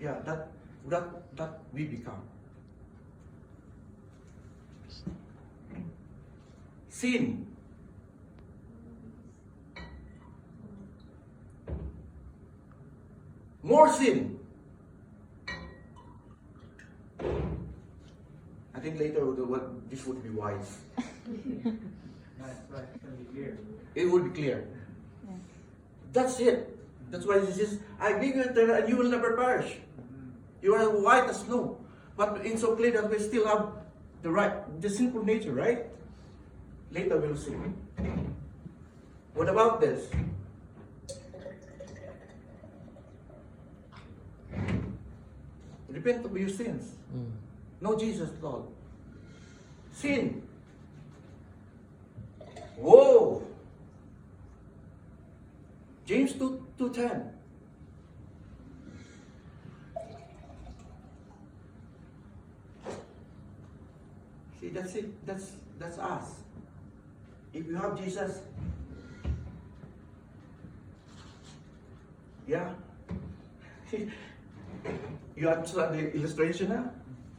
Yeah, that we become. Sin. More sin. I think later this would be wise. That's right. It's going to be clear. It would be clear. That's it. That's why this is, I give you eternal and you will never perish. You are white as snow. But in so clear that we still have the sinful nature, right? Later we'll see. What about this? Repent of your sins. Know Jesus, Lord. Sin. Whoa! James 2:10. See, that's it. That's us. If you have Jesus, yeah. You understand the illustration now?